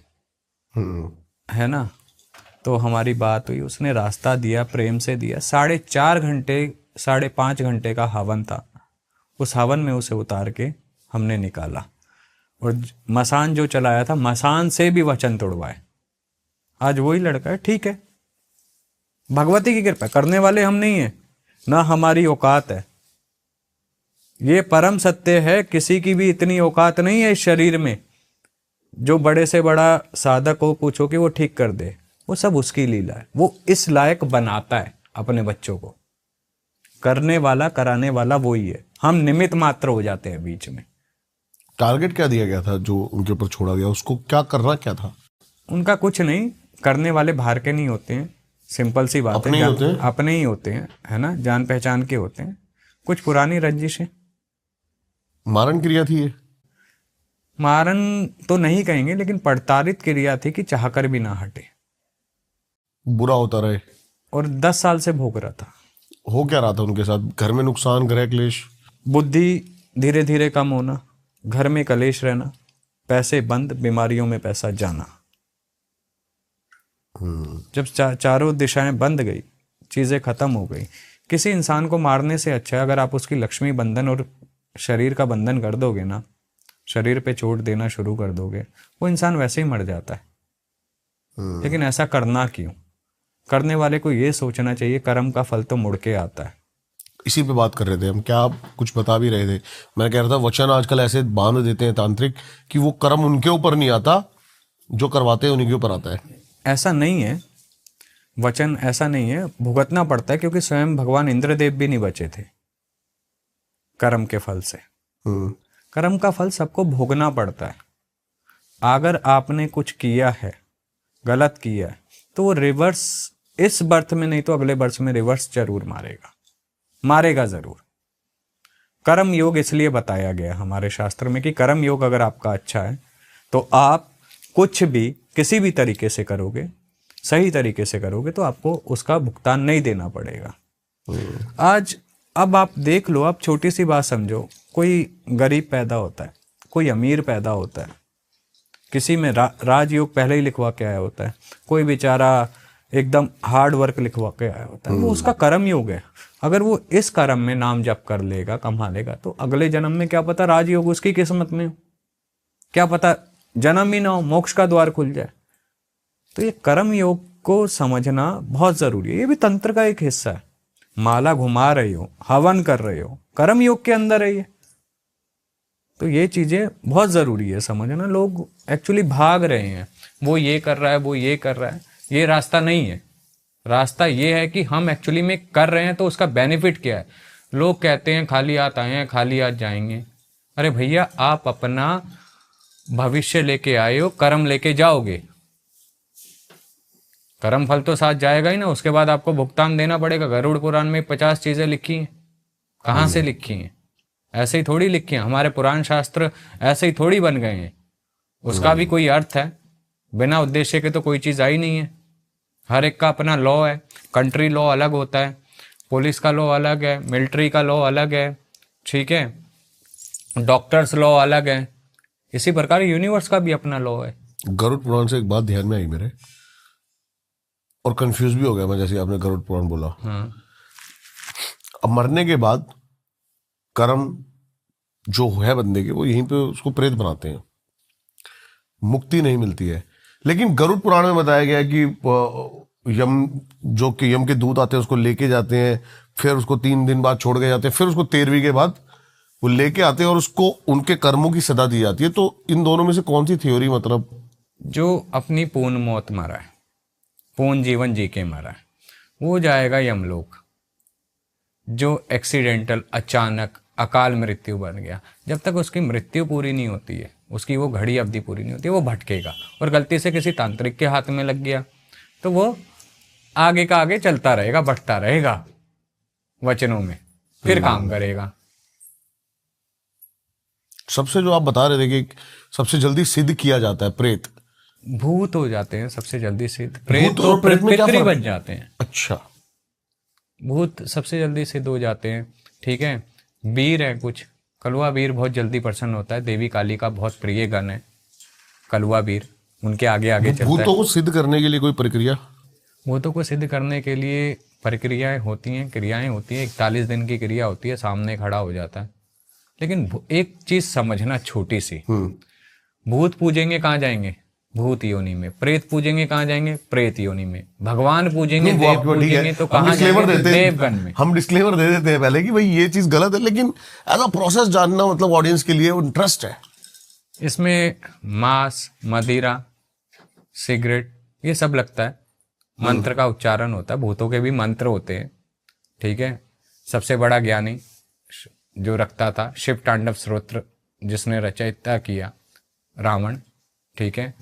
है ना। तो हमारी बात हुई, उसने रास्ता दिया, प्रेम से दिया। 4.5 घंटे, 5.5 घंटे का हवन था। उस हवन में उसे उतार के हमने निकाला, और मसान जो चलाया था, मसान से भी वचन तोड़वाए। आज वही लड़का है, ठीक है, भगवती की कृपा। करने वाले हम नहीं है, ना हमारी औकात है। ये परम सत्य है, किसी की भी इतनी औकात नहीं है इस शरीर में। जो बड़े से बड़ा साधक हो, पूछो कि वो ठीक कर दे, वो सब उसकी लीला है। वो इस लायक बनाता है अपने बच्चों को। करने वाला, कराने वाला वही है, हम निमित्त मात्र हो जाते हैं बीच में। टारगेट क्या दिया गया था जो उनके ऊपर छोड़ा गया, उसको क्या करना क्या था? उनका कुछ नहीं, करने वाले बाहर के नहीं होते हैं, सिंपल सी बात अपने है, ही होते हैं, है ना, जान पहचान के होते हैं। कुछ पुरानी रंजिशें, मारण क्रिया थी ये? मारन तो नहीं कहेंगे, लेकिन प्रताड़ित क्रिया थी कि चाहकर भी ना हटे, बुरा होता रहे। और 10 साल से भोग रहा था। हो क्या रहा था उनके साथ? घर में नुकसान, गृह क्लेश, बुद्धि धीरे धीरे कम होना, घर में कलेश रहना, पैसे बंद, बीमारियों में पैसा जाना। जब चारों दिशाएं बंद गई, चीजें खत्म हो गई। किसी इंसान को मारने से अच्छा है अगर आप उसकी लक्ष्मी बंधन और शरीर का बंधन कर दोगे ना, शरीर पे चोट देना शुरू कर दोगे, वो इंसान वैसे ही मर जाता है। लेकिन ऐसा करना क्यों? करने वाले को ये सोचना चाहिए, कर्म का फल तो मुड़ के आता है। इसी पे बात कर रहे थे हम, क्या आप कुछ बता भी रहे थे। मैं कह रहा था वचन आजकल ऐसे बांध देते हैं तांत्रिक कि वो कर्म उनके ऊपर नहीं आता, जो करवाते हैं उन्हीं के ऊपर आता है। ऐसा नहीं है, वचन ऐसा नहीं है, भुगतना पड़ता है, क्योंकि स्वयं भगवान इंद्रदेव भी नहीं बचे थे कर्म के फल से। कर्म का फल सबको भोगना पड़ता है। अगर आपने कुछ किया है, गलत किया है, तो वो रिवर्स, इस बर्थ में नहीं तो अगले बर्थ में रिवर्स जरूर मारेगा जरूर। कर्म योग इसलिए बताया गया हमारे शास्त्र में कि कर्म योग अगर आपका अच्छा है तो आप कुछ भी किसी भी तरीके से करोगे, सही तरीके से करोगे तो आपको उसका भुगतान नहीं देना पड़ेगा। आज अब आप देख लो, आप छोटी सी बात समझो, कोई गरीब पैदा होता है, कोई अमीर पैदा होता है, किसी में राजयोग पहले ही लिखवा के आया होता है, कोई बेचारा एकदम हार्ड वर्क लिखवा के आया होता है, वो उसका कर्म योग है। अगर वो इस कर्म में नाम जप कर लेगा, कमा लेगा, तो अगले जन्म में क्या पता राजयोग उसकी किस्मत में हो, क्या पता जन्म ही ना हो, मोक्ष का द्वार खुल जाए। तो ये कर्म योग को समझना बहुत जरूरी है। ये भी तंत्र का एक हिस्सा है। माला घुमा रहे हो, हवन कर रहे हो, कर्म योग के अंदर है ये। तो ये चीजें बहुत जरूरी है समझना। लोग एक्चुअली भाग रहे हैं, वो ये कर रहा है, वो ये कर रहा है, ये रास्ता नहीं है। रास्ता ये है कि हम एक्चुअली में कर रहे हैं तो उसका बेनिफिट क्या है। लोग कहते हैं खाली हाथ आए हैं, खाली हाथ जाएंगे। अरे भैया, आप अपना भविष्य लेके आए हो, कर्म लेके जाओगे, कर्म फल तो साथ जाएगा ही ना। उसके बाद आपको भुगतान देना पड़ेगा। गरुड़ पुराण में 50 चीजें लिखी हैं। कहाँ से लिखी हैं? ऐसे ही थोड़ी लिखी हैं। हमारे पुराण शास्त्र ऐसे ही थोड़ी बन गए हैं। उसका भी कोई अर्थ है। बिना उद्देश्य के तो कोई चीज आई नहीं है। हर एक का अपना लॉ है। कंट्री लॉ अलग होता है, पुलिस का लॉ अलग है, मिलिट्री का लॉ अलग है, ठीक है, डॉक्टर्स लॉ अलग है। इसी प्रकार यूनिवर्स का भी अपना लॉ है। गरुड़ पुराण से एक बात ध्यान में आई मेरे, और कंफ्यूज भी हो गया मैं, जैसे आपने गरुड़ पुराण बोला। हाँ। अब मरने के बाद कर्म जो है बंदे के, वो यहीं पे उसको प्रेत बनाते हैं, मुक्ति नहीं मिलती है। लेकिन गरुड़ पुराण में बताया गया है कि यम, जो कि यम के दूत आते हैं उसको लेके जाते हैं, फिर उसको 3 दिन बाद छोड़ के जाते हैं, फिर उसको 13वीं के बाद वो लेके आते हैं और उसको उनके कर्मों की सजा दी जाती है। तो इन दोनों में से कौन सी थ्योरी, मतलब जो अपनी पूर्ण मौत मरा है, पूर्ण जीवन जी के मरा है, वो जाएगा यमलोक। जो एक्सीडेंटल, अचानक, अकाल मृत्यु बन गया, जब तक उसकी मृत्यु पूरी नहीं होती है, उसकी वो घड़ी अवधि पूरी नहीं होती है, वो भटकेगा। और गलती से किसी तांत्रिक के हाथ में लग गया तो वो आगे का आगे चलता रहेगा, बढ़ता रहेगा वचनों में, फिर काम करेगा। सबसे जो आप बता रहे थे कि सबसे जल्दी सिद्ध किया जाता है प्रेत, भूत हो जाते हैं सबसे जल्दी सिद्ध। प्रेत भूत तो और प्रेत में क्या पितरी फर्क? बन जाते हैं। अच्छा, भूत सबसे जल्दी सिद्ध हो जाते हैं, ठीक है। वीर है कुछ, कलवा वीर बहुत जल्दी प्रसन्न होता है। देवी काली का बहुत प्रिय गण है कलवा वीर, उनके आगे आगे चलता है। भूतों को सिद्ध करने के लिए कोई प्रक्रिया? भूतों को सिद्ध करने के लिए प्रक्रियाएं होती हैं, क्रियाएं होती हैं। 41 दिन की क्रिया होती है, सामने खड़ा हो जाता है। लेकिन एक चीज समझना छोटी सी, भूत पूजेंगे कहाँ जाएंगे? भूत योनि में। प्रेत पूजेंगे कहाँ जाएंगे? प्रेत योनि में। भगवान पूजेंगे, वो देव आपकी बात ठीक है। पूजेंगे तो हम कहाँ डिस्क्लेमर जाएंगे? देते हैं, देवगन में। हम डिस्क्लेमर दे देते हैं पहले कि भाई ये चीज गलत है, लेकिन एज अ प्रोसेस जानना, मतलब ऑडियंस के लिए इंटरेस्ट है। इसमें मांस, मदिरा, सिगरेट, ये सब लगता है। मंत्र का उच्चारण होता है। भूतों के भी मंत्र होते हैं, ठीक है। सबसे बड़ा ज्ञानी जो रखता था शिव तांडव स्तोत्र, जिसने रचयिता किया, रावण, ठीक है,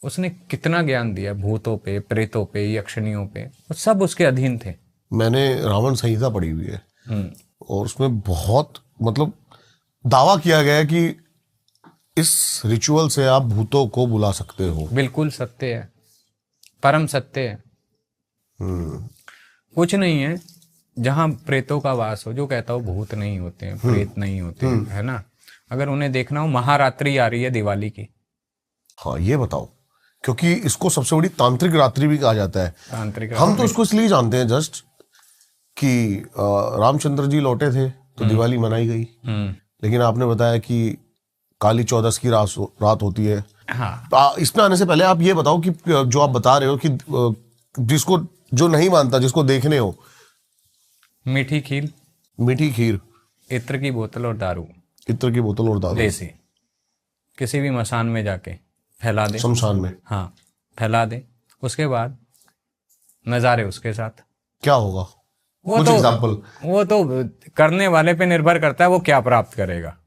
उसने कितना ज्ञान दिया भूतों पे, प्रेतों पे, यक्षिणियों पे, वो सब उसके अधीन थे। मैंने रावण संहिता पढ़ी हुई है और उसमें बहुत, मतलब दावा किया गया है कि इस रिचुअल से आप भूतों को बुला सकते हो। बिल्कुल सत्य है, परम सत्य है। कुछ नहीं है जहां प्रेतों का वास हो। जो कहता हो भूत नहीं होते हैं, प्रेत नहीं होते हैं, है ना। अगर उन्हें देखना हो, महारात्रि आ रही है दिवाली की। हाँ, ये बताओ, क्योंकि इसको सबसे बड़ी तांत्रिक रात्रि भी कहा जाता है। तांत्रिक हम तो इसको इसलिए जानते हैं जस्ट कि रामचंद्र जी लौटे थे तो दिवाली मनाई गई। लेकिन आपने बताया कि काली चौदस की रात होती है। हाँ। इसमें आने से पहले आप ये बताओ कि जो आप बता रहे हो कि जिसको, जो नहीं मानता, जिसको देखने हो, मीठी खीर, मीठी खीर, इत्र की बोतल और दारू, इत्र की बोतल और दारू, देसी, किसी भी मसान में जाके फैला दे, शमशान में, हाँ फैला दे। उसके बाद नज़ारे उसके साथ क्या होगा? कुछ एग्जांपल। वो तो करने वाले पे निर्भर करता है वो क्या प्राप्त करेगा।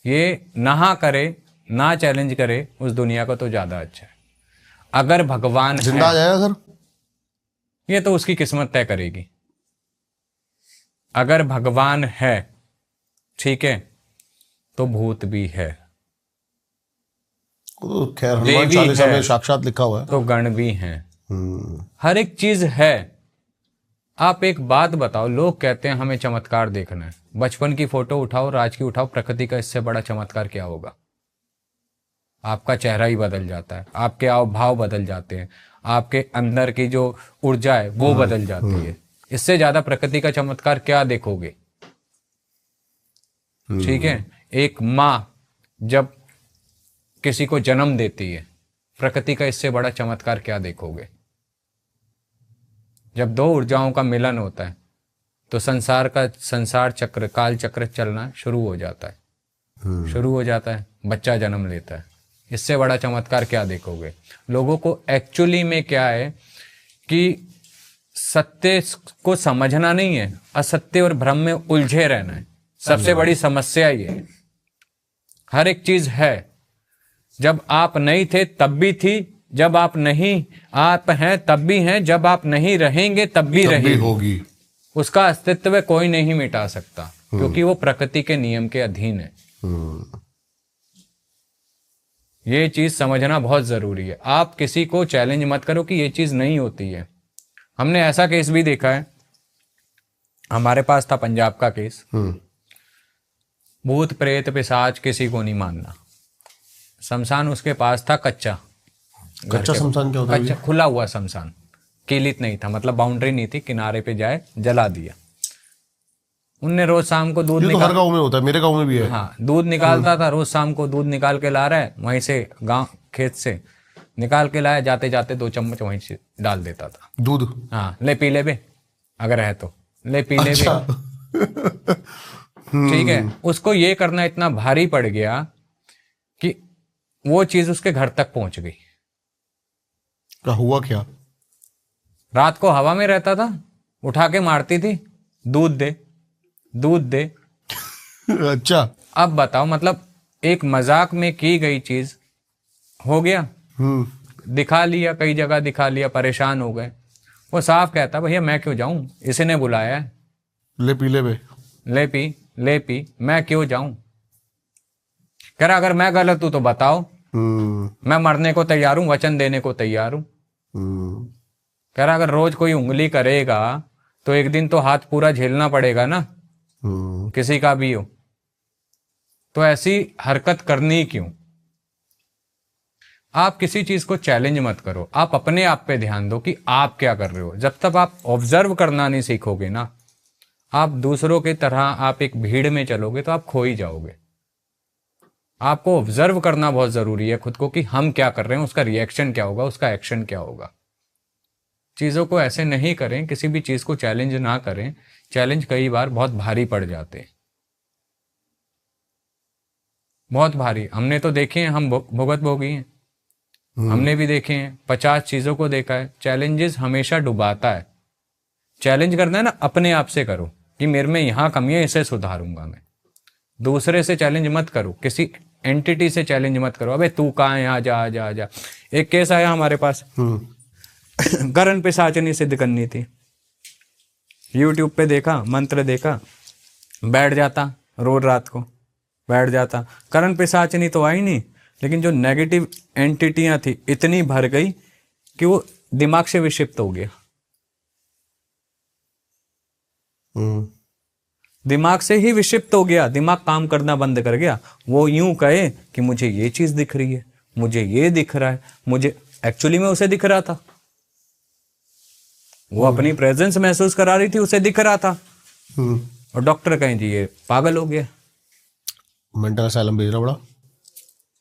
ये ना करे, ना चैलेंज करे, उस दुनिया को तो ज्यादा अच्छा है। अगर भगवान जिंदा आ जाएगा घर, ये तो उसकी किस्मत तय करेगी। अगर भगवान है, ठीक है, तो भूत भी है, तो खैर हनुमान चालीसा में साक्षात लिखा हुआ है, तो गण भी हैं। हर एक चीज है। आप एक बात बताओ, लोग कहते हैं हमें चमत्कार देखना है, बचपन की फोटो उठाओ, आज की उठाओ, प्रकृति का इससे बड़ा चमत्कार क्या होगा? आपका चेहरा ही बदल जाता है, आपके हाव भाव बदल जाते हैं, आपके अंदर की जो ऊर्जा है वो बदल जाती है। इससे ज्यादा प्रकृति का चमत्कार क्या देखोगे? ठीक है, एक माँ जब किसी को जन्म देती है, प्रकृति का इससे बड़ा चमत्कार क्या देखोगे? जब दो ऊर्जाओं का मिलन होता है तो संसार चक्र, काल चक्र चलना शुरू हो जाता है, शुरू हो जाता है, बच्चा जन्म लेता है। इससे बड़ा चमत्कार क्या देखोगे? लोगों को एक्चुअली में क्या है कि सत्य को समझना नहीं है, असत्य और भ्रम में उलझे रहना है। सबसे बड़ी समस्या ये है। हर एक चीज है, जब आप नहीं थे तब भी थी, जब आप नहीं आप हैं तब भी हैं, जब आप नहीं रहेंगे तब भी होगी। उसका अस्तित्व कोई नहीं मिटा सकता, क्योंकि वो प्रकृति के नियम के अधीन है। ये चीज समझना बहुत जरूरी है। आप किसी को चैलेंज मत करो कि ये चीज नहीं होती है। हमने ऐसा केस भी देखा है, हमारे पास था पंजाब का केस। भूत प्रेत पिशाच किसी को नहीं मानना। शमशान उसके पास था कच्चा। शमशान क्या होता है? कच्चा खुला हुआ शमशान, कीलित नहीं था, मतलब बाउंड्री नहीं थी, किनारे पे जाए जला दिया। उनने रोज शाम को दूध हर गांव में होता है, मेरे गांव में भी है। हाँ, दूध निकालता था, रोज शाम को दूध निकाल के ला रहा है वहीं से, गांव खेत से निकाल के लाया, जाते जाते 2 चम्मच वहीं से डाल देता था दूध। हाँ, ले पी ले बे, अगर है तो ले पी ले बे। ठीक है, उसको ये करना इतना भारी पड़ गया कि वो चीज उसके घर तक पहुंच गई। हुआ क्या? रात को हवा में रहता था, उठा के मारती थी, दूध दे दूध दे। अच्छा, अब बताओ, मतलब एक मजाक में की गई चीज हो गया। दिखा लिया, कई जगह दिखा लिया, परेशान हो गए। वो साफ कहता, भैया मैं क्यों जाऊं, इसी ने बुलाया है, ले पी ले बे, ले पी, मैं क्यों जाऊं? कह रहा अगर मैं गलत हूं तो बताओ, मैं मरने को तैयार हूं, वचन देने को तैयार हूं। कह रहा अगर रोज कोई उंगली करेगा तो एक दिन तो हाथ पूरा झेलना पड़ेगा ना, किसी का भी हो, तो ऐसी हरकत करनी क्यों? आप किसी चीज को चैलेंज मत करो, आप अपने आप पे ध्यान दो कि आप क्या कर रहे हो। जब तक आप ऑब्जर्व करना नहीं सीखोगे ना, आप दूसरों की तरह आप एक भीड़ में चलोगे तो आप खो ही जाओगे। आपको ऑब्जर्व करना बहुत जरूरी है खुद को, कि हम क्या कर रहे हैं, उसका रिएक्शन क्या होगा, उसका एक्शन क्या होगा। चीजों को ऐसे नहीं करें, किसी भी चीज को चैलेंज ना करें। चैलेंज कई बार बहुत भारी पड़ जाते हैं, बहुत भारी। हमने तो देखे हैं, हम भुगत भोगी हैं, हमने भी देखे हैं, 50 चीजों को देखा है। चैलेंजेस हमेशा डुबाता है। चैलेंज करना है ना, अपने आप से करो कि मेरे में यहां कमी है, इसे सुधारूंगा मैं। दूसरे से चैलेंज मत करो, किसी एंटिटी से चैलेंज मत करो, अबे तू कहाँ है, आजा आजा आजा। एक केस आया हमारे पास, करण पिशाचनी सिद्ध करनी थी। यूट्यूब पे देखा, मंत्र देखा, बैठ जाता, रोज रात को बैठ जाता। करण पिशाचनी तो आई नहीं, लेकिन जो नेगेटिव एंटिटियां थी इतनी भर गई कि वो दिमाग से विक्षिप्त हो गया। दिमाग से ही विक्षिप्त हो गया, दिमाग काम करना बंद कर गया। वो यूं कहे कि मुझे ये चीज दिख रही है, मुझे ये दिख रहा है, मुझे एक्चुअली में उसे दिख रहा था, वो अपनी प्रेजेंस महसूस करा रही थी, उसे दिख रहा था। और डॉक्टर कहें जी ये पागल हो गया, मेंटल असाइलम भेजना पड़ा।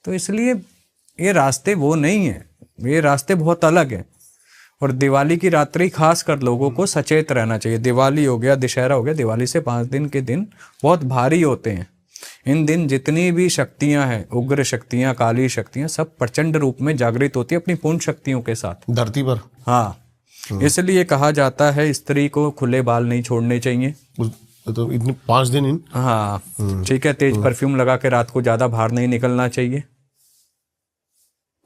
तो इसलिए ये रास्ते वो नहीं है, ये रास्ते बहुत अलग हैं। और दिवाली की रात्रि खास कर लोगों को सचेत रहना चाहिए। दिवाली हो गया, दशहरा हो गया, दिवाली से 5 दिन के दिन बहुत भारी होते हैं। इन दिन जितनी भी शक्तियां हैं, उग्र शक्तियां, काली शक्तियां, सब प्रचंड रूप में जागृत होती है अपनी पूर्ण शक्तियों के साथ धरती पर। हाँ, इसलिए कहा जाता है स्त्री को खुले बाल नहीं छोड़ने चाहिए। तो इतने 5 दिन इन। हाँ, ठीक है। तेज परफ्यूम लगा के रात को ज्यादा बाहर नहीं निकलना चाहिए।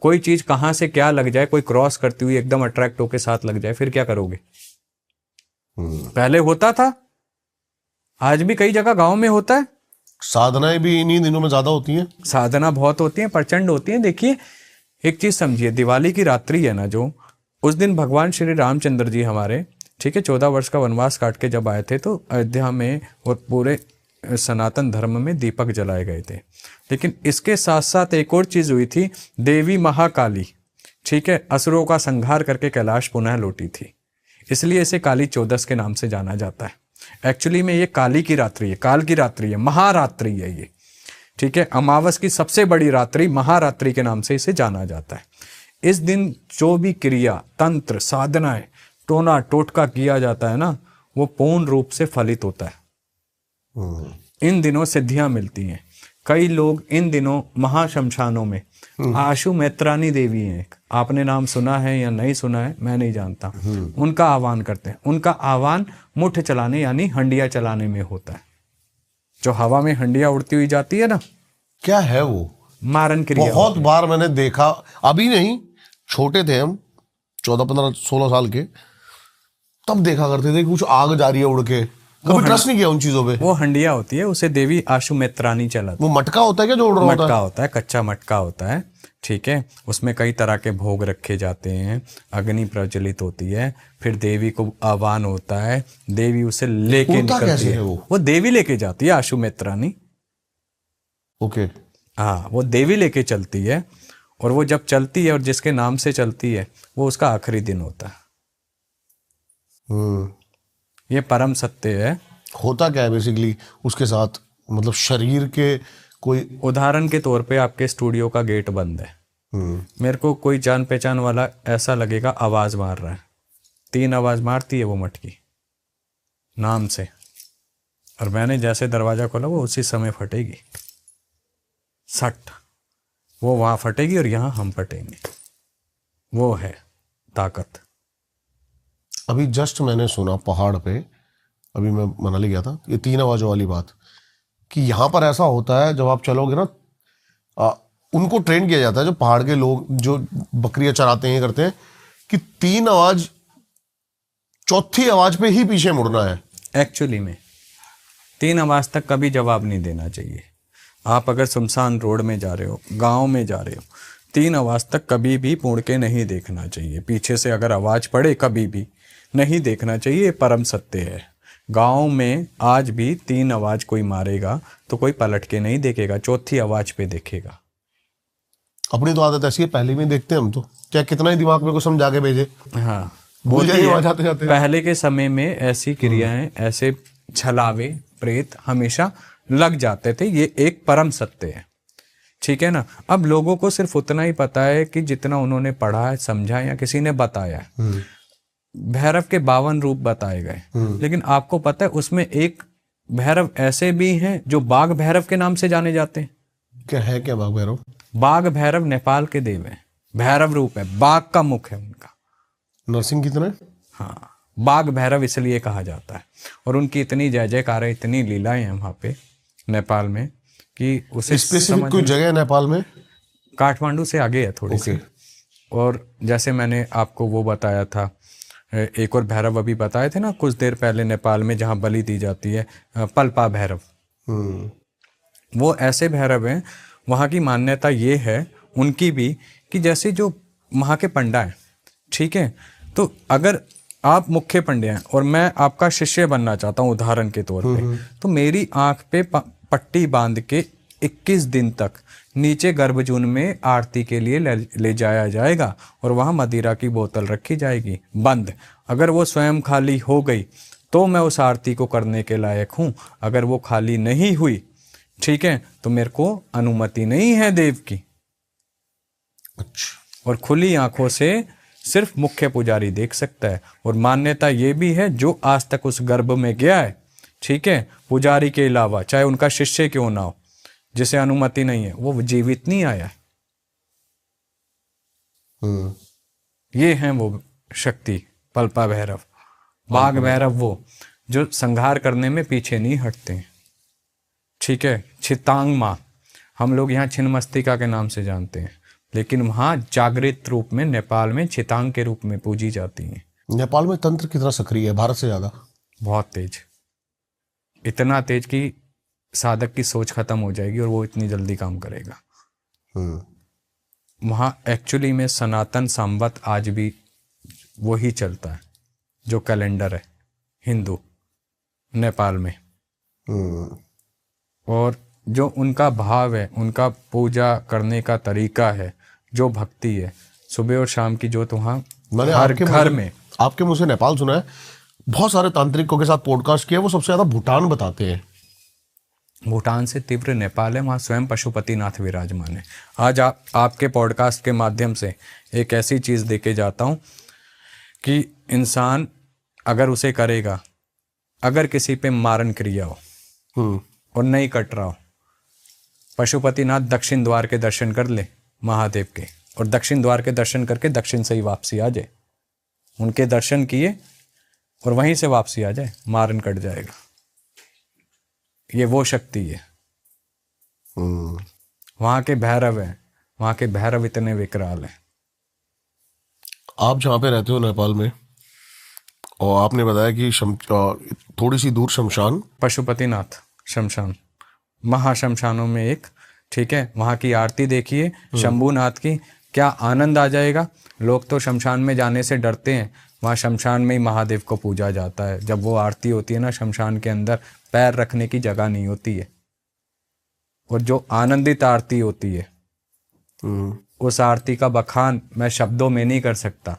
कोई चीज कहां से क्या लग जाए, कोई क्रॉस करती हुई एकदम अट्रैक्ट होके साथ लग जाए, फिर क्या करोगे? पहले होता था, आज भी कई जगह गांव में होता है। साधनाएं भी इन्हीं दिनों में ज्यादा होती हैं। साधना बहुत होती है, प्रचंड होती है। देखिए एक चीज समझिए, दिवाली की रात्रि है ना, जो उस दिन भगवान श्री रामचंद्र जी हमारे, ठीक है, 14 वर्ष का वनवास काट के जब आए थे तो अयोध्या में और पूरे सनातन धर्म में दीपक जलाए गए थे। लेकिन इसके साथ साथ एक और चीज हुई थी, देवी महाकाली, ठीक है, असुरों का संहार करके कैलाश पुनः लौटी थी, इसलिए इसे काली चौदस के नाम से जाना जाता है। एक्चुअली में ये काली की रात्रि है, काल की रात्रि है, महारात्रि है ये, ठीक है, अमावस की सबसे बड़ी रात्रि महारात्रि के नाम से इसे जाना जाता है। इस दिन जो भी क्रिया, तंत्र, साधनाएं, टोना टोटका किया जाता है ना, वो पूर्ण रूप से फलित होता है। इन दिनों सिद्धियां मिलती हैं। कई लोग इन दिनों महाशमशानों में, आशु मैत्रानी देवी हैं, आपने नाम सुना है या नहीं सुना है मैं नहीं जानता, उनका आह्वान करते हैं। उनका आह्वान मुठ चलाने यानी हंडिया चलाने में होता है। जो हवा में हंडिया उड़ती हुई जाती है ना, क्या है वो? मारन क्रिया। बहुत बार मैंने देखा, अभी नहीं, छोटे थे हम, 14, 15, 16 साल के, तब देखा करते थे कि कुछ आग जा रही है उड़ के। कभी ट्रस्ट नहीं किया उन चीजों पे। वो हंडिया होती है, उसे देवी आशु मैत्रानी चलाती। वो मटका होता है क्या जो उड़ रहा होता है? मटका होता है, कच्चा मटका होता है, ठीक है, उसमें कई तरह के भोग रखे जाते हैं, अग्नि प्रज्वलित होती है, फिर देवी को आह्वान होता है, देवी उसे लेके उड़ता निकलती कैसे है। है वो? वो देवी लेके जाती है, आशु मैत्रानी। ओके। हाँ, वो देवी लेके चलती है, और वो जब चलती है और जिसके नाम से चलती है वो उसका आखिरी दिन होता है। ये परम सत्य है। होता क्या है बेसिकली उसके साथ, मतलब शरीर के कोई, उदाहरण के तौर पे आपके स्टूडियो का गेट बंद है, मेरे को कोई जान पहचान वाला ऐसा लगेगा आवाज मार रहा है, 3 आवाज मारती है वो मटकी नाम से, और मैंने जैसे दरवाजा खोला वो उसी समय फटेगी, सट, वो वहां फटेगी और यहां हम फटेंगे। वो है ताकत। अभी जस्ट मैंने सुना पहाड़ पे, अभी मैं मनाली गया था, ये 3 आवाजों वाली बात, कि यहाँ पर ऐसा होता है जब आप चलोगे ना, उनको ट्रेन किया जाता है जो पहाड़ के लोग जो बकरियां चराते हैं करते हैं, कि 3 आवाज, चौथी आवाज पे ही पीछे मुड़ना है। एक्चुअली में 3 आवाज तक कभी जवाब नहीं देना चाहिए। आप अगर सुनसान रोड में जा रहे हो, गांव में जा रहे हो, 3 आवाज तक कभी भी मुड़ के नहीं देखना चाहिए। पीछे से अगर आवाज पड़े कभी भी नहीं देखना चाहिए, ये परम सत्य है। गांव में आज भी 3 आवाज कोई मारेगा तो कोई पलट के नहीं देखेगा, चौथी आवाज पे देखेगा। अपनी तो आदत ऐसी है, पहले में देखते हैं हम तो, क्या कितना ही दिमाग में को समझा के भेजे, हाँ, भूल जाइए वहां जाते जाते। पहले के समय में ऐसी क्रियाएं, ऐसे छलावे, प्रेत हमेशा लग जाते थे। ये एक परम सत्य है, ठीक है ना। अब लोगों को सिर्फ उतना ही पता है कि जितना उन्होंने पढ़ा है, समझा या किसी ने बताया है। भैरव के 52 रूप बताए गए, लेकिन आपको पता है उसमें एक भैरव ऐसे भी हैं जो बाघ भैरव के नाम से जाने जाते हैं। क्या है, क्या बाघ भैरव? बाघ भैरव नेपाल के देव हैं, भैरव रूप है, बाघ का मुख है उनका, नरसिंह की तरह। हाँ, बाघ भैरव इसलिए कहा जाता है। और उनकी इतनी जय जयकार है, इतनी लीलाएं हैं वहां पे नेपाल में कि उसे स्पेसिफिक कोई जगह है नेपाल में? काठमांडू से आगे है थोड़ी सी। और जैसे मैंने आपको वो बताया था, एक और भैरव अभी बताए थे ना कुछ देर पहले, नेपाल में जहाँ बलि दी जाती है, पलपा भैरव। वो ऐसे भैरव हैं, वहाँ की मान्यता ये है उनकी भी कि जैसे जो वहाँ के पंडा हैं, ठीक है, तो अगर आप मुख्य पंडे हैं और मैं आपका शिष्य बनना चाहता हूँ उदाहरण के तौर पे, तो मेरी आंख पे पट्टी बांध के 21 दिन तक नीचे गर्भजून में आरती के लिए ले जाया जाएगा और वहां मदिरा की बोतल रखी जाएगी बंद। अगर वो स्वयं खाली हो गई तो मैं उस आरती को करने के लायक हूं, अगर वो खाली नहीं हुई, ठीक है, तो मेरे को अनुमति नहीं है देव की। और खुली आंखों से सिर्फ मुख्य पुजारी देख सकता है। और मान्यता ये भी है जो आज तक उस गर्भ में गया है, ठीक है, पुजारी के अलावा चाहे उनका शिष्य क्यों ना हो, जिसे अनुमति नहीं है, वो जीवित नहीं आया। ये हैं वो शक्ति, पलपा भैरव, बाघ भैरव, वो जो संहार करने में पीछे नहीं हटते हैं, ठीक है। छितांग माँ हम लोग यहाँ छिन्नमस्तिका के नाम से जानते हैं, लेकिन वहाँ जागृत रूप में नेपाल में छितांग के रूप में पूजी जाती हैं। नेपाल में तंत्र कितना सक्रिय है, भारत से ज्यादा? बहुत तेज, इतना तेज कि साधक की सोच खत्म हो जाएगी और वो इतनी जल्दी काम करेगा। वहाँ एक्चुअली में सनातन संवत आज भी वही चलता है जो कैलेंडर है हिंदू नेपाल में। और जो उनका भाव है, उनका पूजा करने का तरीका है, जो भक्ति है, सुबह और शाम की जोत वहाँ मैंने हर आपके घर मुझे- में। आपके मुझे नेपाल सुना है, बहुत सारे तांत्रिकों के साथ पॉडकास्ट किया, वो सबसे ज्यादा भूटान बताते हैं। भूटान से तीव्र नेपाल है, वहाँ स्वयं पशुपतिनाथ विराजमान है। आज आपके पॉडकास्ट के माध्यम से एक ऐसी चीज़ दे के जाता हूँ कि इंसान अगर उसे करेगा, अगर किसी पे मारन क्रिया हो और नहीं कट रहा हो, पशुपतिनाथ दक्षिण द्वार के दर्शन कर ले महादेव के, और दक्षिण द्वार के दर्शन करके दक्षिण से ही वापसी आ जाए। उनके दर्शन किए और वहीं से वापसी आ जाए, मारन कट जाएगा। ये वो शक्ति है। वहाँ के भैरव है, वहाँ के भैरव इतने विकराल हैं। आप जहाँ पे रहते हो नेपाल में, और आपने बताया कि थोड़ी सी दूर शमशान, पशुपतिनाथ शमशान, महाशमशानों में एक, ठीक है। वहाँ की आरती देखिए शंभूनाथ की, क्या आनंद आ जाएगा। लोग तो शमशान में जाने से डरते हैं, वहाँ शमशान में ही महादेव को पूजा जाता है। जब वो आरती होती है ना, शमशान के अंदर पैर रखने की जगह नहीं होती है, और जो आनंदित आरती होती है, उस आरती का बखान मैं शब्दों में नहीं कर सकता।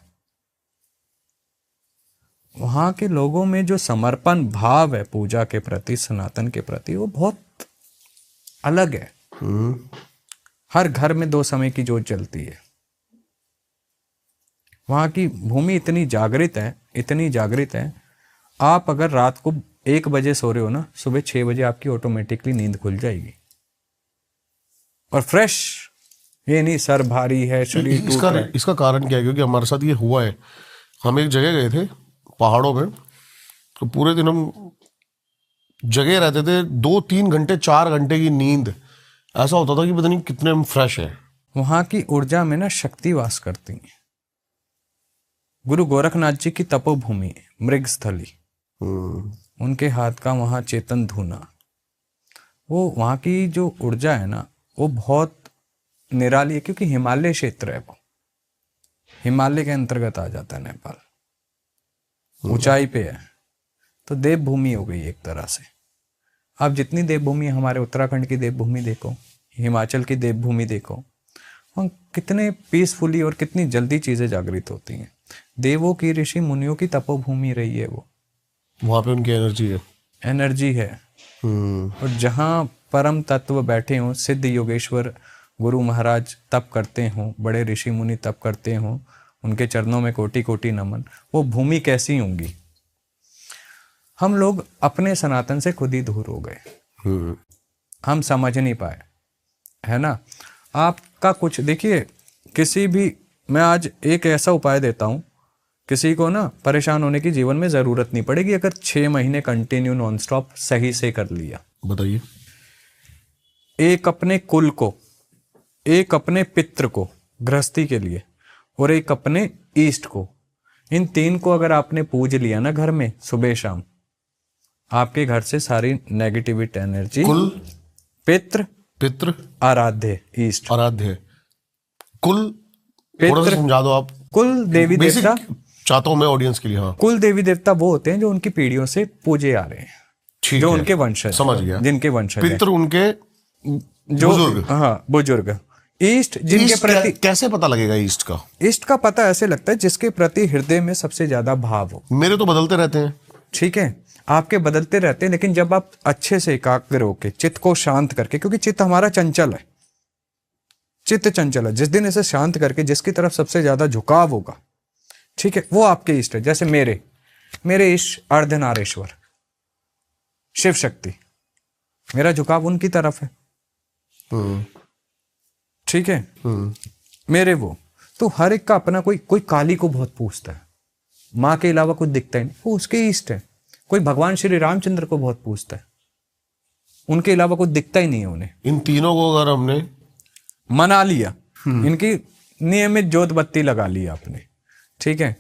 वहाँ के लोगों में जो समर्पण भाव है पूजा के प्रति, सनातन के प्रति, वो बहुत अलग है। हर घर में 2 समय की जोत जलती है। वहाँ की भूमि इतनी जागृत है, इतनी जागृत है। आप अगर रात को 1 बजे सो रहे हो ना, सुबह 6 बजे आपकी ऑटोमेटिकली नींद खुल जाएगी, और फ्रेश। ये नहीं सर भारी है, शरीर टूट रहा है। इसका कारण क्या है? क्योंकि हमारे साथ ये हुआ है। हम एक जगह गए थे पहाड़ों में, तो पूरे दिन हम जगह रहते थे, 2-3 घंटे 4 घंटे की नींद, ऐसा होता था कि पता नहीं कितने हम फ्रेश है। वहां की ऊर्जा में ना शक्ति वास करती है। गुरु गोरखनाथ जी की तपोभूमि, मृगस्थली, उनके हाथ का वहां चेतन धुना, वो वहां की जो ऊर्जा है ना, वो बहुत निराली है। क्योंकि हिमालय क्षेत्र है, वो हिमालय के अंतर्गत आ जाता है नेपाल, ऊंचाई पे है, तो देवभूमि हो गई एक तरह से। आप जितनी देवभूमि, हमारे उत्तराखंड की देवभूमि देखो, हिमाचल की देवभूमि देखो, वहाँ कितने पीसफुली और कितनी जल्दी चीजें जागृत होती हैं। देवों की, ऋषि मुनियों की तपोभूमि रही है वो। वहां पे उनकी एनर्जी है। और जहाँ परम तत्व बैठे हों, सिद्ध योगेश्वर गुरु महाराज तप करते हों, बड़े ऋषि मुनि तप करते हों, उनके चरणों में कोटि कोटि नमन। वो भूमि कैसी होंगी। हम लोग अपने सनातन से खुद ही दूर हो गए, हम समझ नहीं पाए, है ना। आपका कुछ देखिए, किसी भी, मैं आज एक ऐसा उपाय देता हूं, किसी को ना परेशान होने की जीवन में जरूरत नहीं पड़ेगी अगर 6 महीने कंटिन्यू नॉन स्टॉप सही से कर लिया। बताइए। एक अपने कुल को, एक अपने पितृ को गृहस्थी के लिए, और एक अपने ईस्ट को, इन 3 को अगर आपने पूज लिया ना घर में सुबह शाम, आपके घर से सारी नेगेटिविटी एनर्जी, कुल, पितृ, आराध्य, ईस्ट, आराध्य, कुल, थोड़ा सा समझा दो आप। कुल देवी देवता चाहता हूं मैं ऑडियंस के लिए। हाँ, कुल देवी देवता वो होते हैं जो उनकी पीढ़ियों से पूजे आ रहे हैं, ठीक जो है, उनके वंशज, समझ गया, जिनके वंशज हैं। पितृ उनके जो बुजुर्ग। हाँ, बुजुर्ग। ईस्ट जिनके प्रति, कैसे पता लगेगा ईस्ट का? ईस्ट का पता ऐसे लगता है जिसके प्रति हृदय में सबसे ज्यादा भाव हो। मेरे तो बदलते रहते हैं। ठीक है, आपके बदलते रहते हैं, लेकिन जब आप अच्छे से एकाग्र होके, चित्त को शांत करके, क्योंकि चित्त हमारा चंचल है, चित्त चंचल है, जिस दिन इसे शांत करके जिसकी तरफ सबसे ज्यादा झुकाव होगा, ठीक है, वो आपके इष्ट है। जैसे मेरे इष्ट अर्धनारेश्वर, शिव शक्ति, मेरा झुकाव उनकी तरफ है, ठीक है। मेरे वो तो हर एक का अपना, कोई काली को बहुत पूछता है, माँ के अलावा कुछ दिखता ही नहीं, वो उसके इष्ट है। कोई भगवान श्री रामचंद्र को बहुत पूछता है, उनके अलावा कुछ दिखता ही नहीं है उन्हें। इन तीनों को अगर हमने मना लिया, इनकी नियमित जोत बत्ती लगा ली आपने, ठीक है,